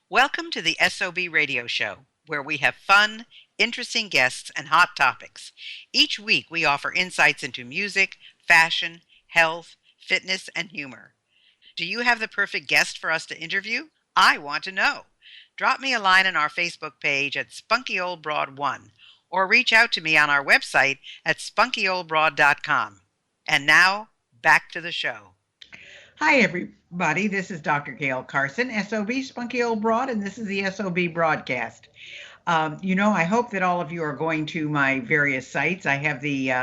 Welcome to the SOB radio show, where we have fun, interesting guests, and hot topics. Each week, we offer insights into music, fashion, health, fitness, and humor. Do you have the perfect guest for us to interview? I want to know. Drop me a line on our Facebook page at SpunkyOldBroad1 or reach out to me on our website at spunkyoldbroad.com. And now, back to the show. Hi, everybody. This is Dr. Gail Carson, SOB, Spunky Old Broad, and this is the SOB broadcast. I hope that all of you are going to my various sites. I have the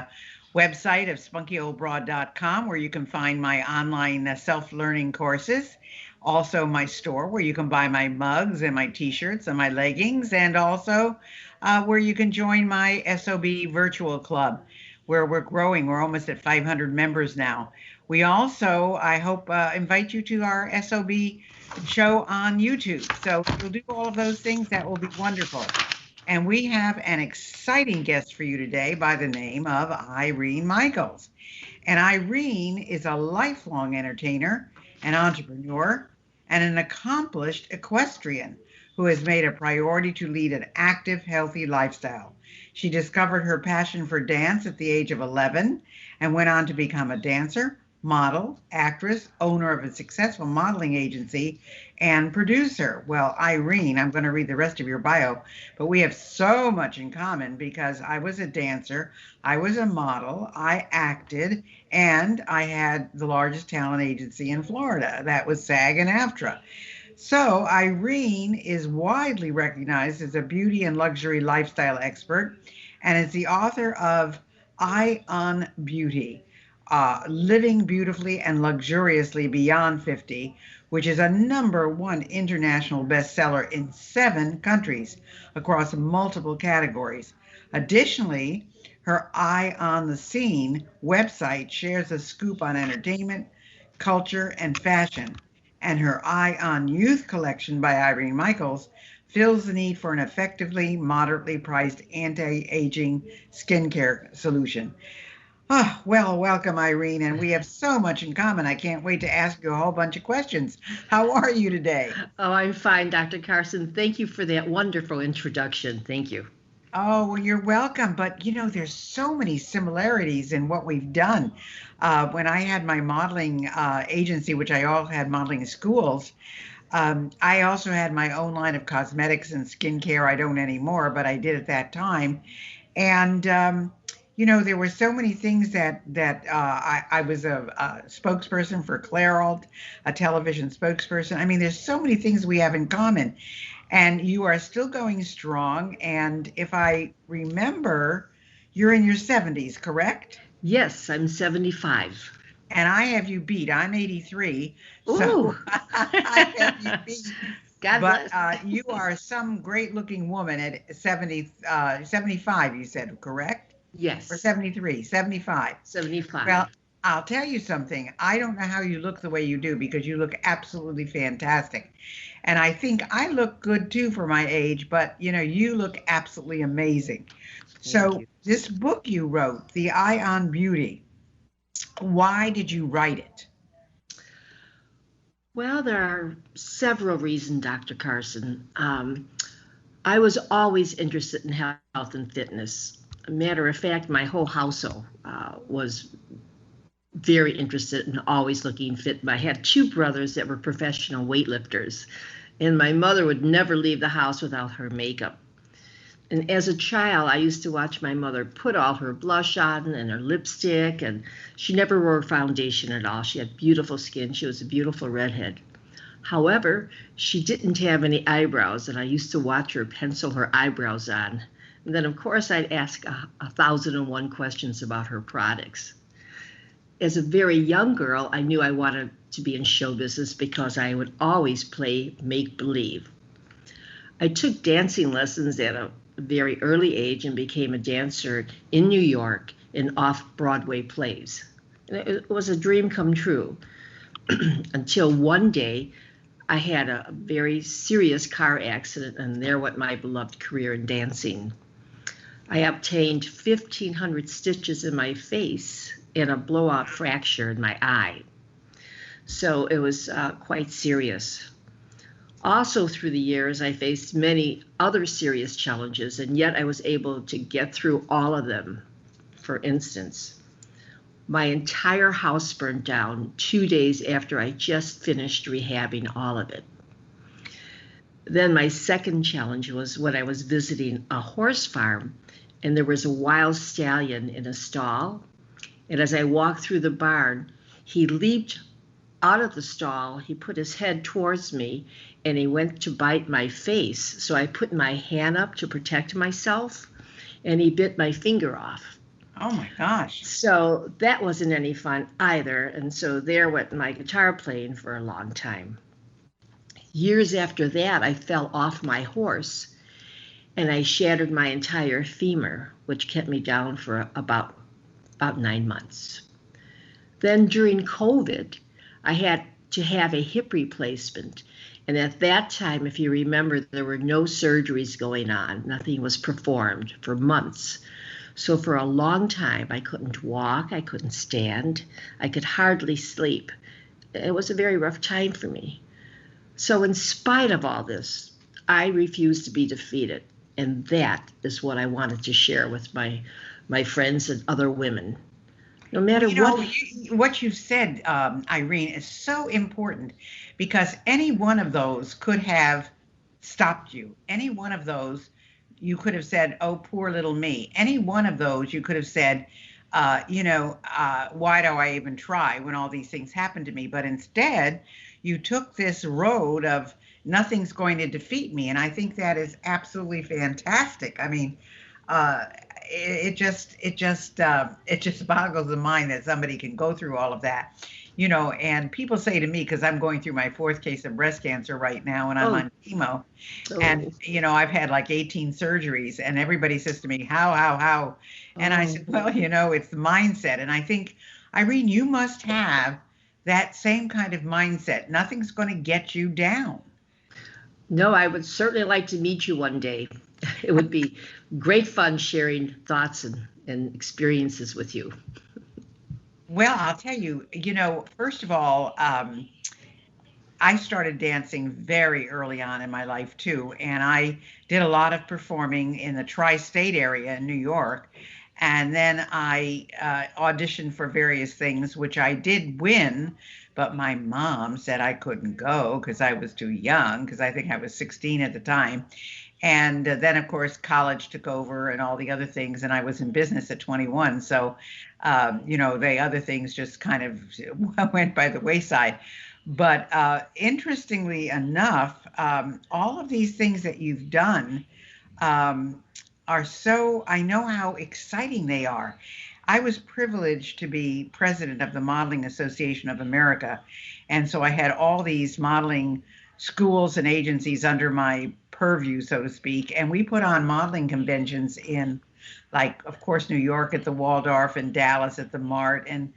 website of spunkyoldbroad.com where you can find my online self-learning courses. Also, my store where you can buy my mugs and my t-shirts and my leggings, and also where you can join my SOB virtual club where we're growing. We're almost at 500 members now. We also, I hope, invite you to our SOB show on YouTube. So if you'll do all of those things, that will be wonderful. And we have an exciting guest for you today by the name of Irene Michaels. And Irene is a lifelong entertainer, an entrepreneur, and an accomplished equestrian who has made a priority to lead an active, healthy lifestyle. She discovered her passion for dance at the age of 11 and went on to become a dancer, model, actress, owner of a successful modeling agency, and producer. Well, Irene, I'm going to read the rest of your bio, but we have so much in common because I was a dancer, I was a model, I acted, and I had the largest talent agency in Florida. That was SAG and AFTRA. So Irene is widely recognized as a beauty and luxury lifestyle expert and is the author of Eye on Beauty, Living Beautifully and Luxuriously Beyond 50, which is a #1 international bestseller in 7 countries across multiple categories. Additionally, her Eye on the Scene website shares a scoop on entertainment, culture, and fashion. And her Eye on Youth collection by Irene Michaels fills the need for an effectively, moderately priced anti-aging skincare solution. Oh, well, welcome, Irene, and we have so much in common. I can't wait to ask you a whole bunch of questions. How are you today? Oh, I'm fine, Dr. Carson. Thank you for that wonderful introduction. Thank you. Oh, well, you're welcome. But, there's so many similarities in what we've done. When I had my modeling agency, which I all had modeling schools, I also had my own line of cosmetics and skincare. I don't anymore, but I did at that time. And, there were so many things that I was a spokesperson for Clairol, a television spokesperson. I mean, there's so many things we have in common. And you are still going strong. And if I remember, you're in your 70s, correct? Yes, I'm 75. And I have you beat. I'm 83. Ooh. So I have you beat. God but bless. You are some great looking woman at 75, you said, correct? Yes. Or 73, 75. 75. Well, I'll tell you something. I don't know how you look the way you do because you look absolutely fantastic. And I think I look good too for my age, but you look absolutely amazing. So this book you wrote, The Eye on Beauty, why did you write it? Well, there are several reasons, Dr. Carson. I was always interested in health and fitness. A matter of fact, my whole household was very interested in always looking fit. I had 2 brothers that were professional weightlifters, and my mother would never leave the house without her makeup. And as a child, I used to watch my mother put all her blush on and her lipstick, and she never wore foundation at all. She had beautiful skin. She was a beautiful redhead. However, she didn't have any eyebrows, and I used to watch her pencil her eyebrows on. And then, of course, I'd ask 1,001 questions about her products. As a very young girl, I knew I wanted to be in show business because I would always play make-believe. I took dancing lessons at a very early age and became a dancer in New York in off-Broadway plays. And it was a dream come true until one day I had a very serious car accident, and there went my beloved career in dancing. I obtained 1,500 stitches in my face and a blowout fracture in my eye. So it was quite serious. Also, through the years, I faced many other serious challenges, and yet I was able to get through all of them. For instance, my entire house burned down 2 days after I just finished rehabbing all of it. Then my second challenge was when I was visiting a horse farm, and there was a wild stallion in a stall. And as I walked through the barn, he leaped out of the stall, he put his head towards me, and he went to bite my face. So I put my hand up to protect myself, and he bit my finger off. Oh my gosh. So that wasn't any fun either. And so there went my guitar playing for a long time. Years after that, I fell off my horse and I shattered my entire femur, which kept me down for about 9 months. Then during COVID, I had to have a hip replacement. And at that time, if you remember, there were no surgeries going on. Nothing was performed for months. So for a long time, I couldn't walk, I couldn't stand, I could hardly sleep. It was a very rough time for me. So in spite of all this, I refused to be defeated. And that is what I wanted to share with my friends and other women. No matter what you said, Irene, is so important because any one of those could have stopped you. Any one of those you could have said, oh, poor little me. Any one of those you could have said, why do I even try when all these things happen to me? But instead, you took this road of nothing's going to defeat me. And I think that is absolutely fantastic. I mean, it just boggles the mind that somebody can go through all of that. And people say to me, because I'm going through my 4th case of breast cancer right now and I'm on chemo. And, I've had like 18 surgeries and everybody says to me, how? And I said, well, it's the mindset. And I think, Irene, you must have that same kind of mindset. Nothing's going to get you down. No, I would certainly like to meet you one day. It would be great fun sharing thoughts and experiences with you. Well, I'll tell you, first of all, I started dancing very early on in my life too. And I did a lot of performing in the tri-state area in New York. And then I auditioned for various things, which I did win. But my mom said I couldn't go because I was too young, because I think I was 16 at the time. And then, of course, college took over and all the other things. And I was in business at 21. So, the other things just kind of went by the wayside. But interestingly enough, all of these things that you've done are so, I know how exciting they are. I was privileged to be president of the Modeling Association of America. And so I had all these modeling schools and agencies under my purview, so to speak. And we put on modeling conventions in, like, of course, New York at the Waldorf and Dallas at the Mart. And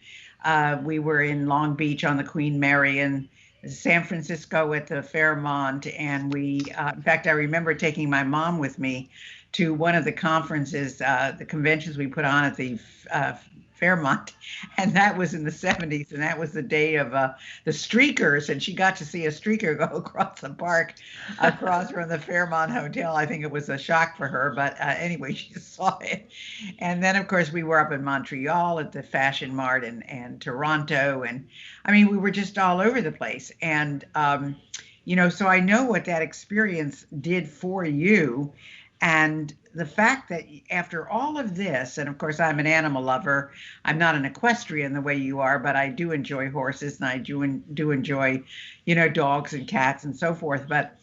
we were in Long Beach on the Queen Mary and San Francisco at the Fairmont. And we, in fact, I remember taking my mom with me to one of the conferences, the conventions we put on at the Fairmont, and that was in the 70s, and that was the day of the streakers, and she got to see a streaker go across the park, across from the Fairmont Hotel. I think it was a shock for her, but anyway, she saw it. And then, of course, we were up in Montreal at the Fashion Mart and Toronto, and I mean, we were just all over the place. And, so I know what that experience did for you. And the fact that after all of this, and of course, I'm an animal lover, I'm not an equestrian the way you are, but I do enjoy horses and I do enjoy, dogs and cats and so forth. But,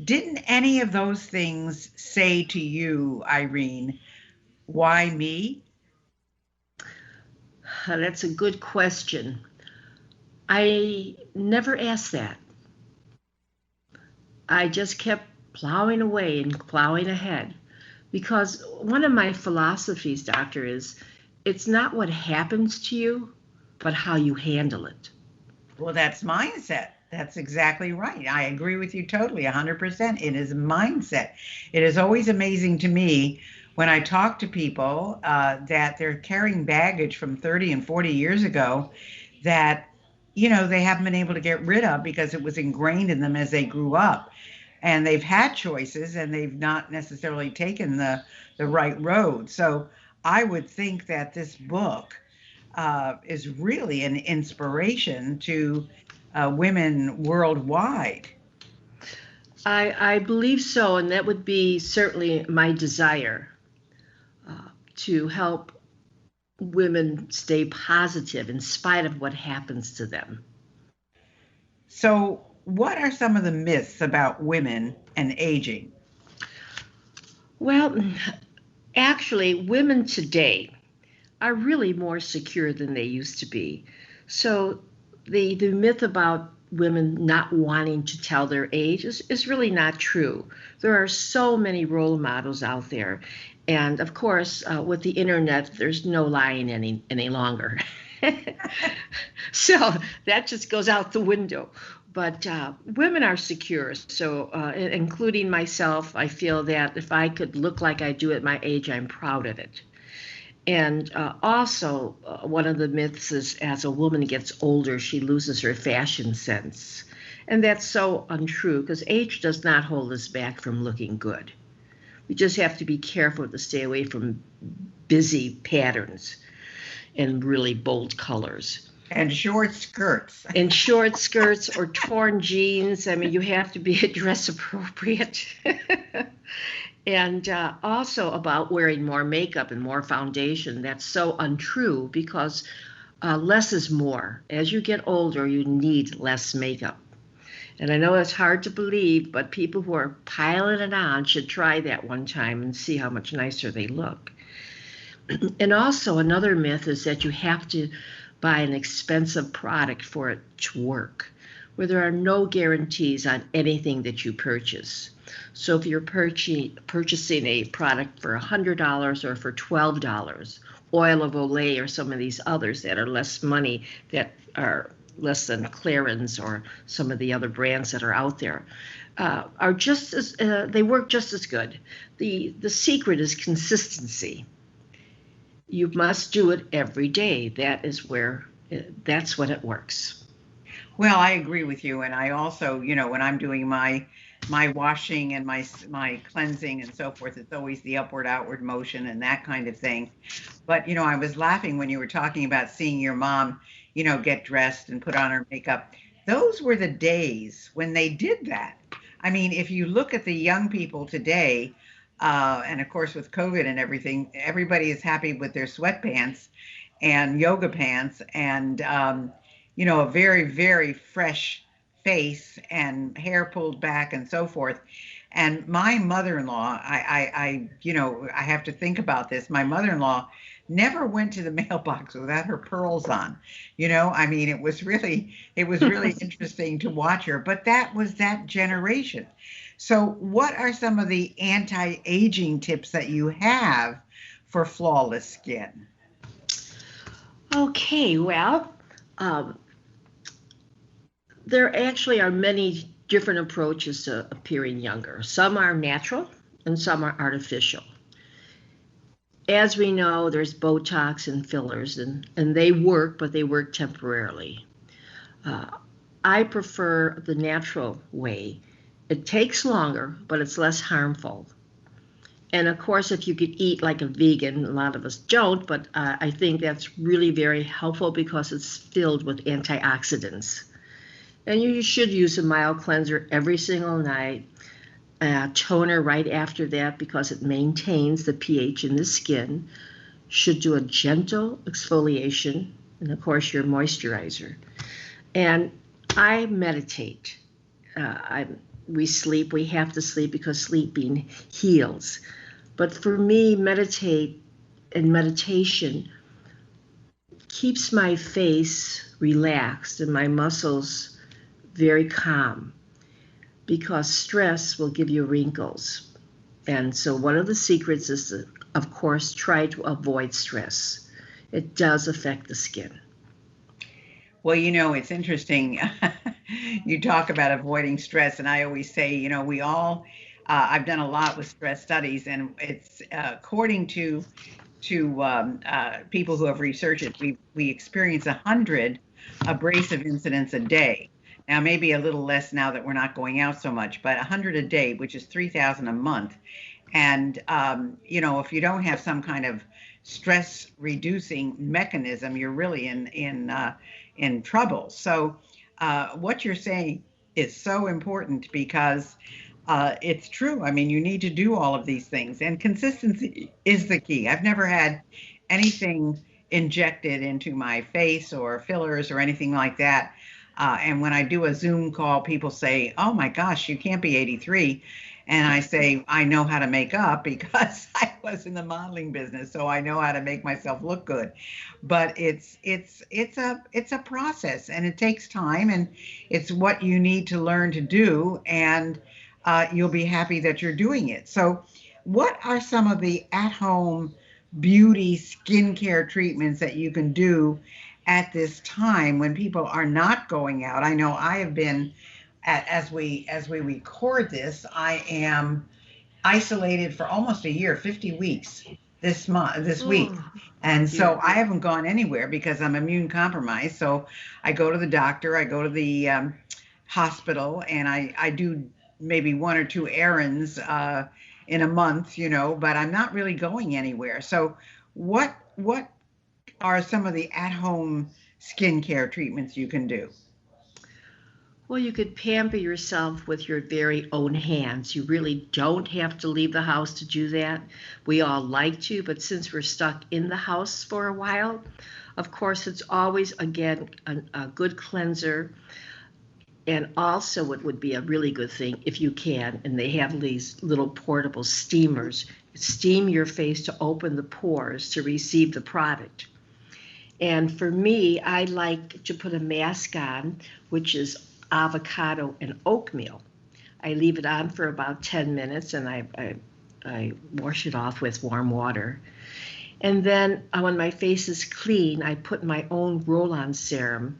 didn't any of those things say to you, Irene, why me? That's a good question. I never asked that. I just kept plowing away and plowing ahead, because one of my philosophies, doctor, is it's not what happens to you, but how you handle it. Well, that's mindset. That's exactly right. I agree with you totally, 100%. It is mindset. It is always amazing to me when I talk to people that they're carrying baggage from 30 and 40 years ago that they haven't been able to get rid of because it was ingrained in them as they grew up. And they've had choices and they've not necessarily taken the right road. So I would think that this book is really an inspiration to women worldwide. I believe so, and that would be certainly my desire to help women stay positive in spite of what happens to them. So, what are some of the myths about women and aging? Well, actually, women today are really more secure than they used to be. So the myth about women not wanting to tell their age is really not true. There are so many role models out there. And of course, with the internet, there's no lying any longer. So that just goes out the window. But women are secure. So, including myself, I feel that if I could look like I do at my age, I'm proud of it. And also, one of the myths is as a woman gets older, she loses her fashion sense. And that's so untrue because age does not hold us back from looking good. We just have to be careful to stay away from busy patterns and really bold colors. And short skirts. And short skirts or torn jeans. I mean, you have to be dress appropriate. And also about wearing more makeup and more foundation. That's so untrue because less is more. As you get older, you need less makeup. And I know it's hard to believe, but people who are piling it on should try that one time and see how much nicer they look. And also another myth is that you have to buy an expensive product for it to work, where there are no guarantees on anything that you purchase. So if you're purchasing a product for $100 or for $12, Oil of Olay or some of these others that are less money, that are less than Clarins or some of the other brands that are out there, are just as they work just as good. The secret is consistency. You must do it every day. That's when it works. Well, I agree with you, and I also, when I'm doing my washing and my cleansing and so forth, it's always the upward outward motion and that kind of thing. But I was laughing when you were talking about seeing your mom, get dressed and put on her makeup. Those were the days when they did that. I mean, if you look at the young people today, and of course with COVID and everything, everybody is happy with their sweatpants and yoga pants and a very, very fresh face and hair pulled back and so forth. And my mother-in-law, I have to think about this. My mother-in-law never went to the mailbox without her pearls on. I mean, it was really interesting to watch her, but that was that generation. So what are some of the anti-aging tips that you have for flawless skin? Okay, well, there actually are many different approaches to appearing younger. Some are natural and some are artificial. As we know, there's Botox and fillers, and they work, but they work temporarily. I prefer the natural way. It takes longer, but it's less harmful. And of course, if you could eat like a vegan, a lot of us don't, but I think that's really very helpful because it's filled with antioxidants. And you should use a mild cleanser every single night, toner right after that because it maintains the pH in the skin. Should do a gentle exfoliation, and of course your moisturizer. And I meditate. We sleep. We have to sleep because sleeping heals. But for me, meditation keeps my face relaxed and my muscles very calm because stress will give you wrinkles. And so one of the secrets is to, of course, try to avoid stress. It does affect the skin. Well, it's interesting. You talk about avoiding stress, and I always say, we all, I've done a lot with stress studies, and it's according to people who have researched it, we experience 100 abrasive incidents a day. Now, maybe a little less now that we're not going out so much, but 100 a day, which is 3,000 a month. And, if you don't have some kind of stress reducing mechanism, you're really in trouble. So, what you're saying is so important because it's true. I mean, you need to do all of these things, and consistency is the key. I've never had anything injected into my face or fillers or anything like that. And when I do a Zoom call, people say, "Oh my gosh, you can't be 83." And I say, I know how to make up because I was in the modeling business, so I know how to make myself look good. But it's a process, and it takes time, and it's what you need to learn to do, and you'll be happy that you're doing it. So, what are some of the at-home beauty skincare treatments that you can do at this time when people are not going out? I know I have been, as we record this, I am isolated for almost a year, 50 weeks this week. Oh, And so dear. I haven't gone anywhere because I'm immune compromised. So I go to the doctor, I go to the hospital, and I do maybe one or two errands in a month, but I'm not really going anywhere. So what are some of the at-home skincare treatments you can do? Well, you could pamper yourself with your very own hands. You really don't have to leave the house to do that. We all like to, but since we're stuck in the house for a while, of course, it's always, again, a good cleanser. And also, it would be a really good thing if you can, and they have these little portable steamers. Steam your face to open the pores to receive the product. And for me, I like to put a mask on, which is avocado and oatmeal. I leave it on for about 10 minutes and I wash it off with warm water. And then when my face is clean, I put my own roll-on serum,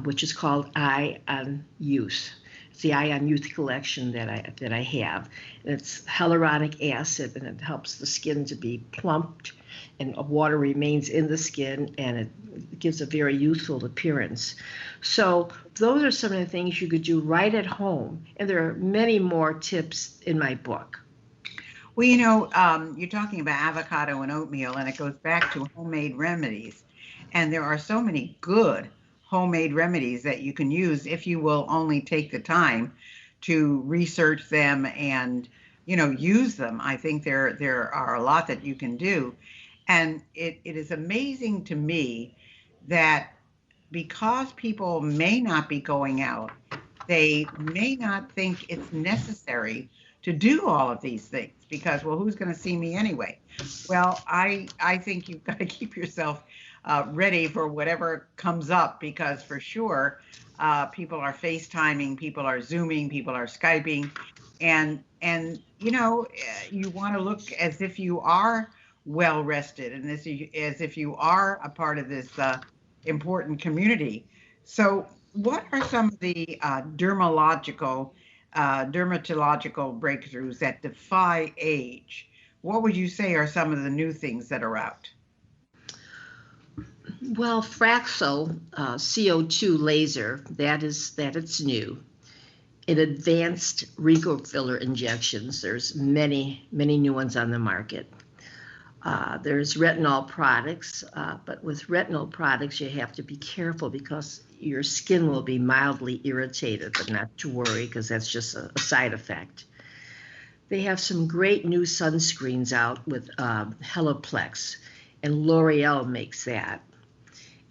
which is called Eye on Youth. It's the Eye on Youth collection that I have. And it's hyaluronic acid, and it helps the skin to be plumped, and water remains in the skin, and it gives a very youthful appearance. So those are some of the things you could do right at home. And there are many more tips in my book. Well, you're talking about avocado and oatmeal, and it goes back to homemade remedies. And there are so many good homemade remedies that you can use if you will only take the time to research them and, use them. I think there are a lot that you can do. And it is amazing to me that because people may not be going out, they may not think it's necessary to do all of these things because, well, who's going to see me anyway? Well, I think you've got to keep yourself ready for whatever comes up because for sure, people are FaceTiming, people are Zooming, people are Skyping, and you want to look as if you are well rested and as if you are a part of this important community. So, what are some of the dermatological breakthroughs that defy age? What would you say are some of the new things that are out? Well, Fraxel CO2 laser, it's new. In advanced wrinkle filler injections, there's many new ones on the market. There's retinol products, but with retinol products, you have to be careful because your skin will be mildly irritated, but not to worry because that's just a side effect. They have some great new sunscreens out with Heloplex, and L'Oreal makes that.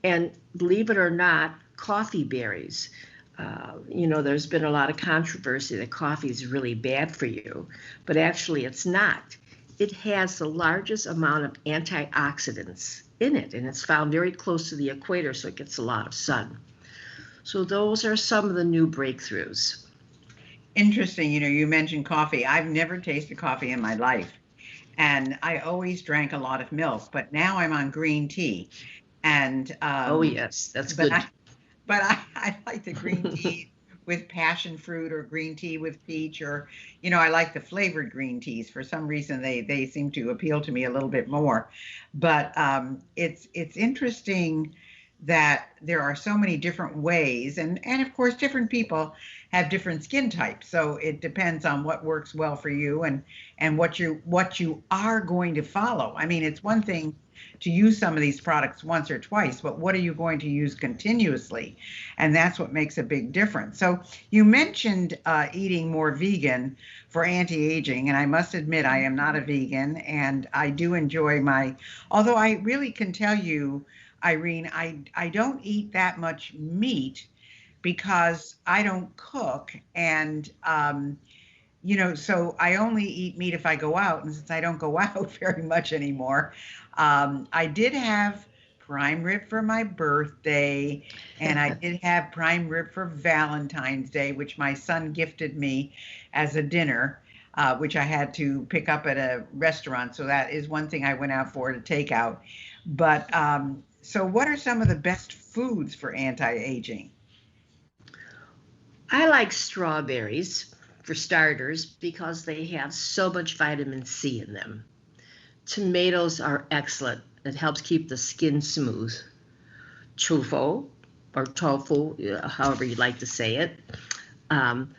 And believe it or not, coffee berries. There's been a lot of controversy that coffee is really bad for you, but actually it's not. It has the largest amount of antioxidants in it, and it's found very close to the equator, so it gets a lot of sun. So those are some of the new breakthroughs. Interesting. You mentioned coffee. I've never tasted coffee in my life, and I always drank a lot of milk, but now I'm on green tea. And Oh, yes, that's but good. I like the green tea with passion fruit or green tea with peach, or I like the flavored green teas. For some reason they seem to appeal to me a little bit more. But it's interesting that there are so many different ways, and of course different people have different skin types, so it depends on what works well for you and what you are going to follow. I mean, it's one thing to use some of these products once or twice, but what are you going to use continuously? And that's what makes a big difference. So you mentioned eating more vegan for anti-aging, and I must admit I am not a vegan, and I do enjoy although I really can tell you, Irene, I don't eat that much meat because I don't cook, and so I only eat meat if I go out, and since I don't go out very much anymore, I did have prime rib for my birthday, and I did have prime rib for Valentine's Day, which my son gifted me as a dinner, which I had to pick up at a restaurant. So that is one thing I went out for to take out. But so, what are some of the best foods for anti-aging? I like strawberries for starters because they have so much vitamin C in them. Tomatoes are excellent. It helps keep the skin smooth. Truffle or tofu, however you like to say it. Um,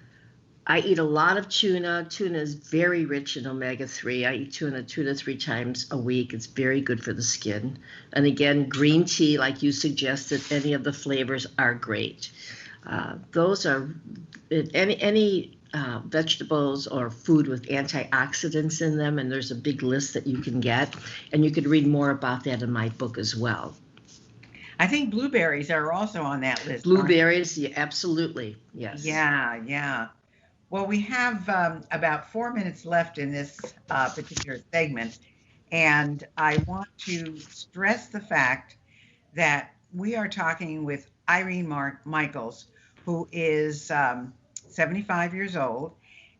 I eat a lot of tuna. Tuna is very rich in omega-3. I eat tuna 2 to 3 times a week. It's very good for the skin. And again, green tea, like you suggested, any of the flavors are great. Those are any vegetables or food with antioxidants in them, and there's a big list that you can get. And you could read more about that in my book as well. I think blueberries are also on that list, aren't they? Blueberries, yeah, absolutely, yes. Yeah, yeah. Well, we have about 4 minutes left in this particular segment, and I want to stress the fact that we are talking with Irene Michaels, who is 75 years old,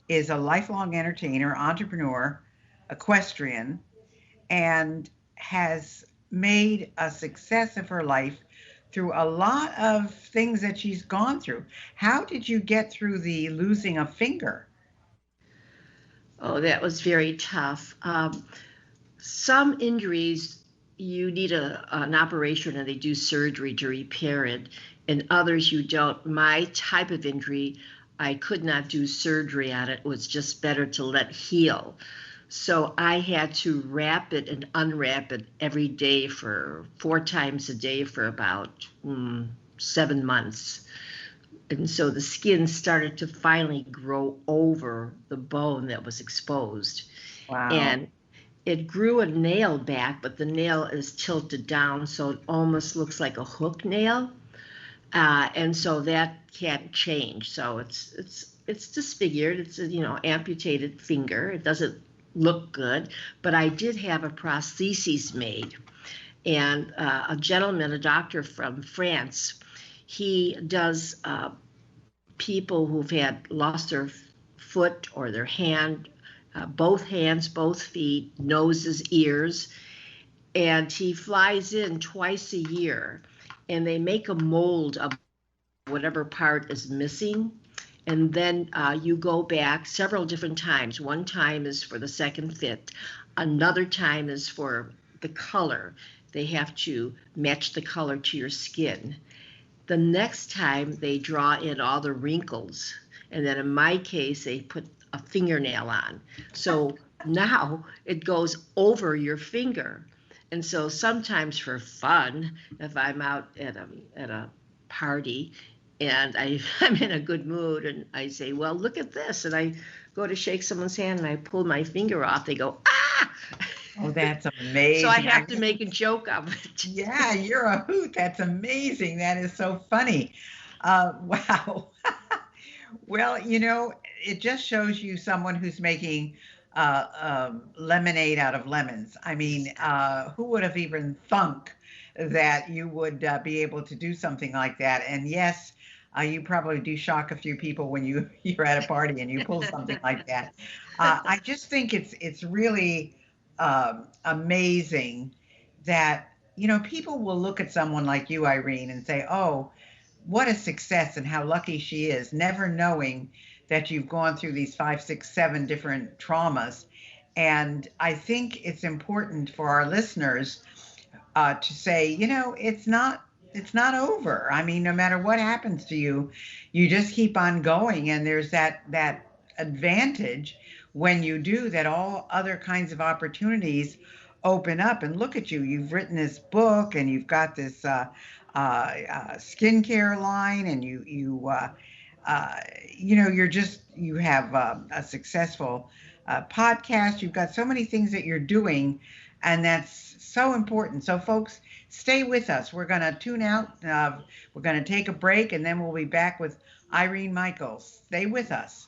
is a lifelong entertainer, entrepreneur, equestrian, and has made a success of her life through a lot of things that she's gone through. How did you get through the losing a finger? Oh, that was very tough. Some injuries, you need an operation and they do surgery to repair it, and others you don't. My type of injury, I could not do surgery on it. It was just better to let heal. So I had to wrap it and unwrap it every day for 4 times a day for about 7 months. And so the skin started to finally grow over the bone that was exposed. Wow. And it grew a nail back, but the nail is tilted down, so it almost looks like a hook nail. And so that can't change. So it's disfigured. It's a amputated finger. It doesn't look good, but I did have a prosthesis made, and a gentleman, a doctor from France, he does people who've had lost their foot or their hand, both hands, both feet, noses, ears, and he flies in twice a year, and they make a mold of whatever part is missing. And then you go back several different times. One time is for the second fit. Another time is for the color. They have to match the color to your skin. The next time they draw in all the wrinkles. And then in my case, they put a fingernail on. So now it goes over your finger. And so sometimes for fun, if I'm out at a party, and I'm in a good mood, and I say, well, look at this. And I go to shake someone's hand, and I pull my finger off. They go, ah! Oh, that's So I amazing. have to make a joke of it. Yeah, you're a hoot. That's amazing. That is so funny. Wow. Well, it just shows you someone who's making lemonade out of lemons. I mean, who would have even thunk that you would be able to do something like that? And yes, you probably do shock a few people when you're at a party and you pull something like that. I just think it's really amazing that people will look at someone like you, Irene, and say, "Oh, what a success and how lucky she is," never knowing that you've gone through these 5, 6, 7 different traumas. And I think it's important for our listeners to say, it's it's not over. I mean, no matter what happens to you, you just keep on going, and there's that advantage when you do that. All other kinds of opportunities open up, and look at you. You've written this book, and you've got this skincare line, and uh, you have a successful podcast. You've got so many things that you're doing, and that's so important. So, folks, stay with us. We're going to tune out. We're going to take a break, and then we'll be back with Irene Michaels. Stay with us.